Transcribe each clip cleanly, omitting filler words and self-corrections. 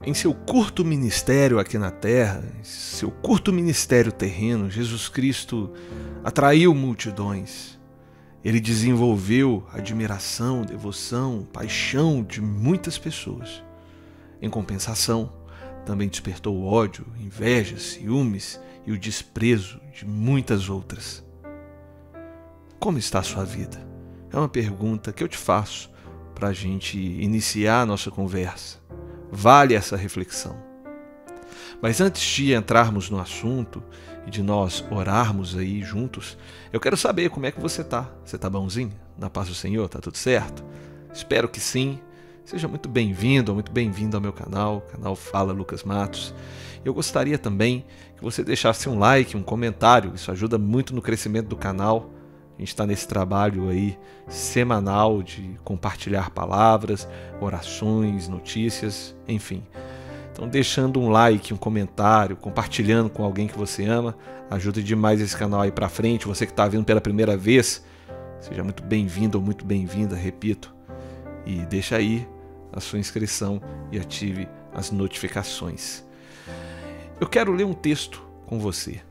Em seu curto ministério aqui na Terra, em seu curto ministério terreno, Jesus Cristo atraiu multidões. Ele desenvolveu admiração, devoção, paixão de muitas pessoas. Em compensação, também despertou ódio, inveja, ciúmes e o desprezo de muitas outras. Como está a sua vida? É uma pergunta que eu te faço para a gente iniciar a nossa conversa. Vale essa reflexão. Mas antes de entrarmos no assunto e de nós orarmos aí juntos, eu quero saber como é que você está. Você está bonzinho? Na paz do Senhor? Está tudo certo? Espero que sim. Seja muito bem-vindo ou muito bem-vindo ao meu canal, canal Fala Lucas Matos. Eu gostaria também que você deixasse um like, um comentário, isso ajuda muito no crescimento do canal. A gente está nesse trabalho aí semanal de compartilhar palavras, orações, notícias, enfim. Então deixando um like, um comentário, compartilhando com alguém que você ama, ajuda demais esse canal aí para frente. Você que está vindo pela primeira vez, seja muito bem-vindo ou muito bem-vinda, repito. E deixa aí a sua inscrição e ative as notificações. Eu quero ler um texto com você.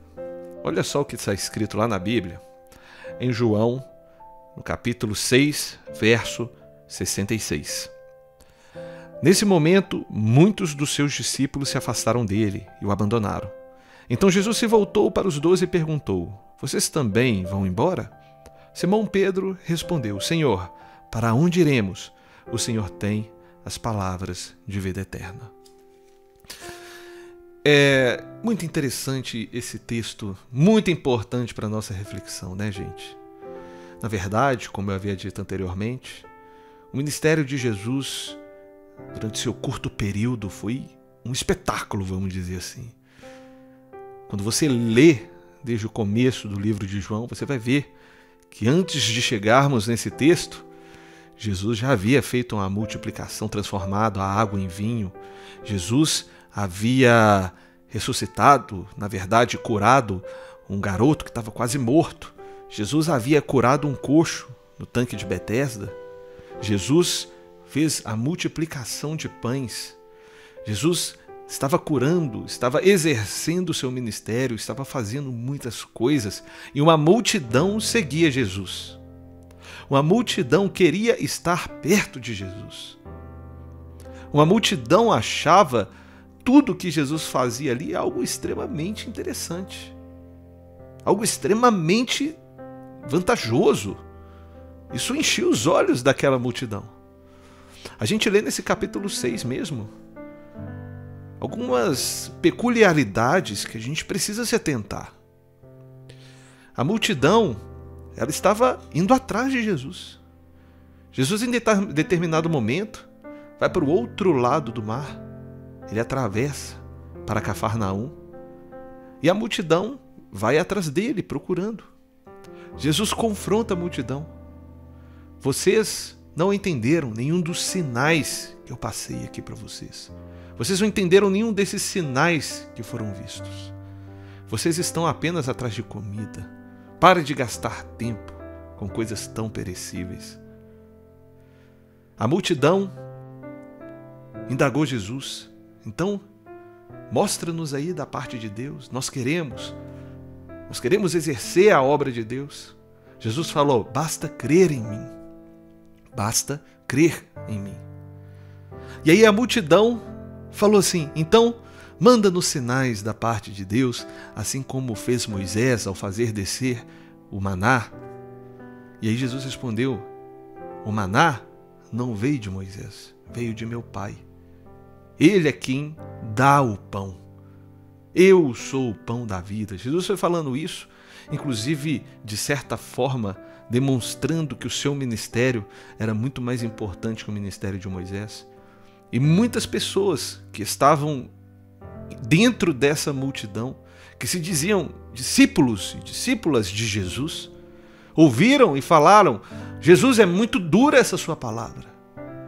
Olha só o que está escrito lá na Bíblia. Em João, no capítulo 6, verso 66. Nesse momento, muitos dos seus discípulos se afastaram dele e o abandonaram. Então Jesus se voltou para os 12 e perguntou: vocês também vão embora? Simão Pedro respondeu: Senhor, para onde iremos? O Senhor tem as palavras de vida eterna. É muito interessante esse texto, muito importante para a nossa reflexão, né, gente? Na verdade, como eu havia dito anteriormente, o ministério de Jesus, durante seu curto período, foi um espetáculo, vamos dizer assim. Quando você lê desde o começo do livro de João, você vai ver que antes de chegarmos nesse texto, Jesus já havia feito uma multiplicação, transformado a água em vinho. Jesus havia ressuscitado, na verdade, curado um garoto que estava quase morto. Jesus havia curado um coxo no tanque de Betesda. Jesus fez a multiplicação de pães. Jesus estava curando, estava exercendo o seu ministério, estava fazendo muitas coisas e uma multidão seguia Jesus. Uma multidão queria estar perto de Jesus. Uma multidão achava tudo que Jesus fazia ali algo extremamente interessante, algo extremamente vantajoso. Isso enchia os olhos daquela multidão. A gente lê nesse capítulo 6 mesmo algumas peculiaridades que a gente precisa se atentar. A multidão, ela estava indo atrás de Jesus. Jesus, em determinado momento, vai para o outro lado do mar. Ele atravessa para Cafarnaum e a multidão vai atrás dele procurando. Jesus confronta a multidão. Vocês não entenderam nenhum dos sinais que eu passei aqui para vocês. Vocês não entenderam nenhum desses sinais que foram vistos. Vocês estão apenas atrás de comida. Pare de gastar tempo com coisas tão perecíveis. A multidão indagou Jesus. Então, mostra-nos aí da parte de Deus. Nós queremos exercer a obra de Deus. Jesus falou: basta crer em mim. Basta crer em mim. E aí a multidão falou assim: então, manda-nos sinais da parte de Deus, assim como fez Moisés ao fazer descer o maná. E aí Jesus respondeu: o maná não veio de Moisés, veio de meu Pai. Ele é quem dá o pão. Eu sou o pão da vida. Jesus foi falando isso, inclusive, de certa forma, demonstrando que o seu ministério era muito mais importante que o ministério de Moisés. E muitas pessoas que estavam dentro dessa multidão, que se diziam discípulos e discípulas de Jesus, ouviram e falaram: Jesus, é muito dura essa sua palavra.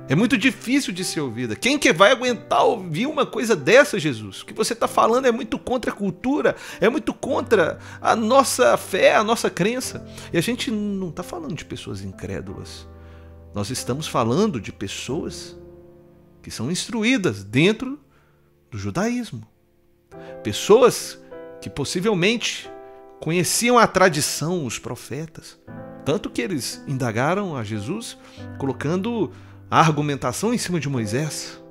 É muito difícil de ser ouvida. Quem que vai aguentar ouvir uma coisa dessa, Jesus? O que você está falando é muito contra a cultura, é muito contra a nossa fé, a nossa crença. E a gente não está falando de pessoas incrédulas. Nós estamos falando de pessoas que são instruídas dentro do judaísmo. Pessoas que possivelmente conheciam a tradição, os profetas. Tanto que eles indagaram a Jesus, colocando a argumentação em cima de Moisés.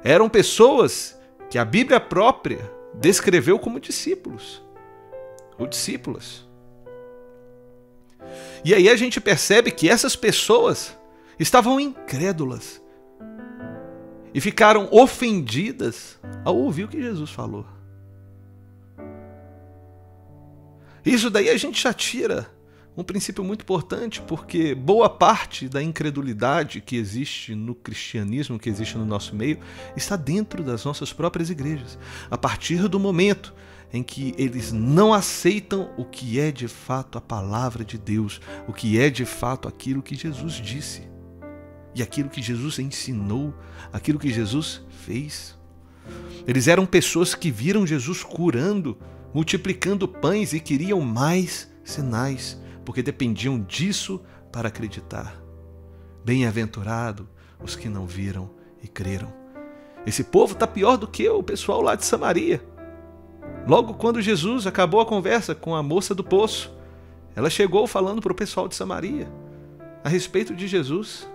Eram pessoas que a Bíblia própria descreveu como discípulos, ou discípulas. E aí a gente percebe que essas pessoas estavam incrédulas e ficaram ofendidas ao ouvir o que Jesus falou. Isso daí a gente já tira um princípio muito importante, porque boa parte da incredulidade que existe no cristianismo, que existe no nosso meio, está dentro das nossas próprias igrejas. A partir do momento em que eles não aceitam o que é de fato a palavra de Deus, o que é de fato aquilo que Jesus disse, e aquilo que Jesus ensinou, aquilo que Jesus fez. Eles eram pessoas que viram Jesus curando, multiplicando pães e queriam mais sinais, porque dependiam disso para acreditar. Bem-aventurado os que não viram e creram. Esse povo está pior do que o pessoal lá de Samaria. Logo quando Jesus acabou a conversa com a moça do poço, ela chegou falando para o pessoal de Samaria a respeito de Jesus.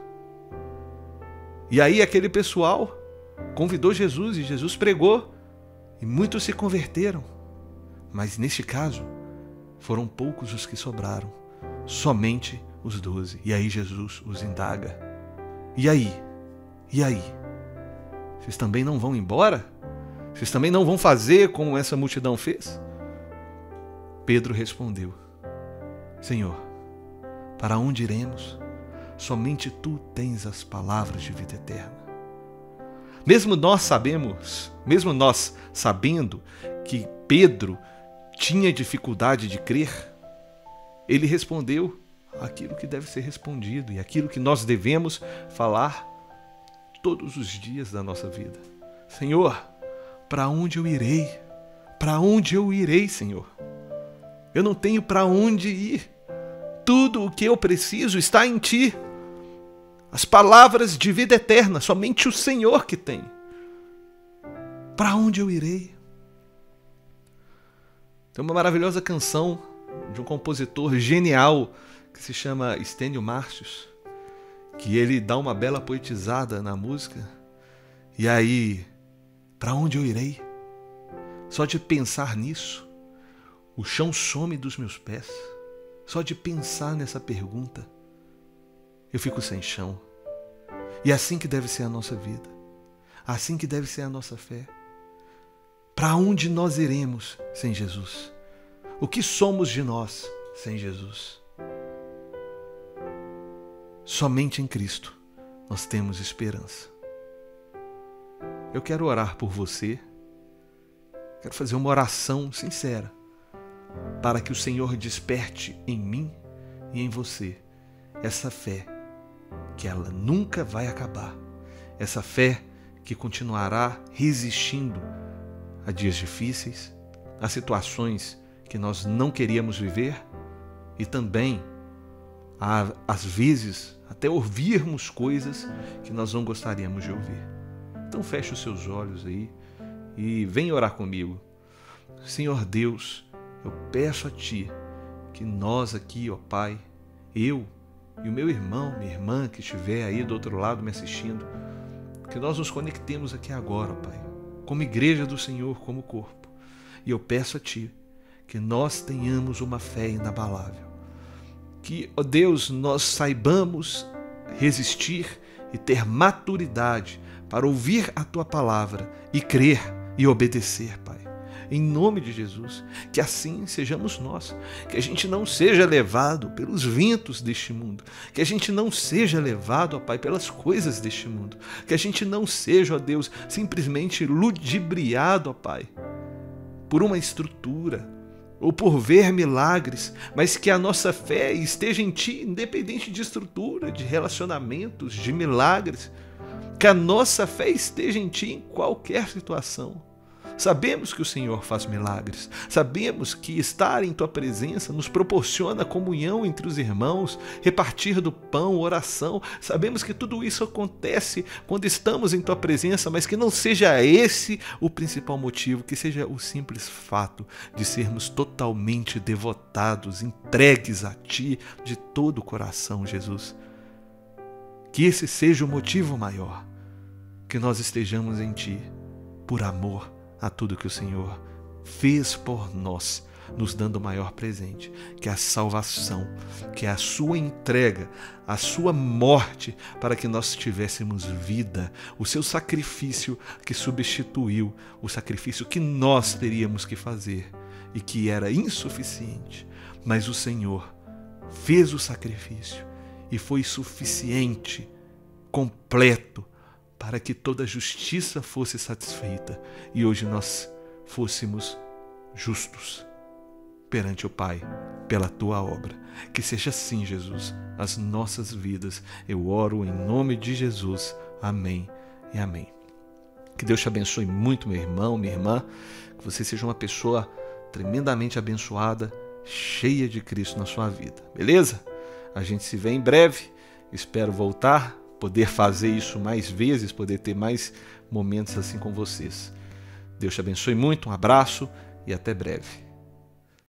E aí aquele pessoal convidou Jesus e Jesus pregou e muitos se converteram. Mas neste caso, foram poucos os que sobraram, somente os 12. E aí Jesus os indaga. E aí? E aí? Vocês também não vão embora? Vocês também não vão fazer como essa multidão fez? Pedro respondeu: Senhor, para onde iremos? Somente Tu tens as palavras de vida eterna. Mesmo nós sabendo que Pedro tinha dificuldade de crer, ele respondeu aquilo que deve ser respondido e aquilo que nós devemos falar todos os dias da nossa vida. Senhor, para onde eu irei? Para onde eu irei, Senhor? Eu não tenho para onde ir. Tudo o que eu preciso está em Ti. As palavras de vida eterna, somente o Senhor que tem. Para onde eu irei? Tem uma maravilhosa canção de um compositor genial que se chama Estênio Márcios, que ele dá uma bela poetizada na música. E aí, para onde eu irei? Só de pensar nisso, o chão some dos meus pés. Só de pensar nessa pergunta, eu fico sem chão. E é assim que deve ser a nossa vida. Assim que deve ser a nossa fé. Para onde nós iremos sem Jesus? O que somos de nós sem Jesus? Somente em Cristo nós temos esperança. Eu quero orar por você. Quero fazer uma oração sincera para que o Senhor desperte em mim e em você essa fé que ela nunca vai acabar. Essa fé que continuará resistindo a dias difíceis, a situações que nós não queríamos viver e também, às vezes, até ouvirmos coisas que nós não gostaríamos de ouvir. Então feche os seus olhos aí e vem orar comigo. Senhor Deus, eu peço a Ti que nós aqui, ó Pai, eu e o meu irmão, minha irmã que estiver aí do outro lado me assistindo, que nós nos conectemos aqui agora, ó Pai, como igreja do Senhor, como corpo. E eu peço a Ti que nós tenhamos uma fé inabalável. Que, ó Deus, nós saibamos resistir e ter maturidade para ouvir a Tua palavra e crer e obedecer, Pai. Em nome de Jesus, que assim sejamos nós, que a gente não seja levado pelos ventos deste mundo, que a gente não seja levado, ó Pai, pelas coisas deste mundo, que a gente não seja, ó Deus, simplesmente ludibriado, ó Pai, por uma estrutura ou por ver milagres, mas que a nossa fé esteja em Ti, independente de estrutura, de relacionamentos, de milagres, que a nossa fé esteja em Ti em qualquer situação. Sabemos que o Senhor faz milagres. Sabemos que estar em Tua presença nos proporciona comunhão entre os irmãos, repartir do pão, oração. Sabemos que tudo isso acontece quando estamos em Tua presença, mas que não seja esse o principal motivo, que seja o simples fato de sermos totalmente devotados, entregues a Ti de todo o coração, Jesus. Que esse seja o motivo maior, que nós estejamos em Ti, por amor a tudo que o Senhor fez por nós, nos dando o maior presente, que é a salvação, que é a sua entrega, a sua morte, para que nós tivéssemos vida, o seu sacrifício que substituiu o sacrifício que nós teríamos que fazer e que era insuficiente. Mas o Senhor fez o sacrifício e foi suficiente, completo, para que toda a justiça fosse satisfeita e hoje nós fôssemos justos perante o Pai pela Tua obra. Que seja assim, Jesus, as nossas vidas. Eu oro em nome de Jesus. Amém e amém. Que Deus te abençoe muito, meu irmão, minha irmã. Que você seja uma pessoa tremendamente abençoada, cheia de Cristo na sua vida. Beleza? A gente se vê em breve. Espero voltar, poder fazer isso mais vezes, poder ter mais momentos assim com vocês. Deus te abençoe muito, um abraço e até breve.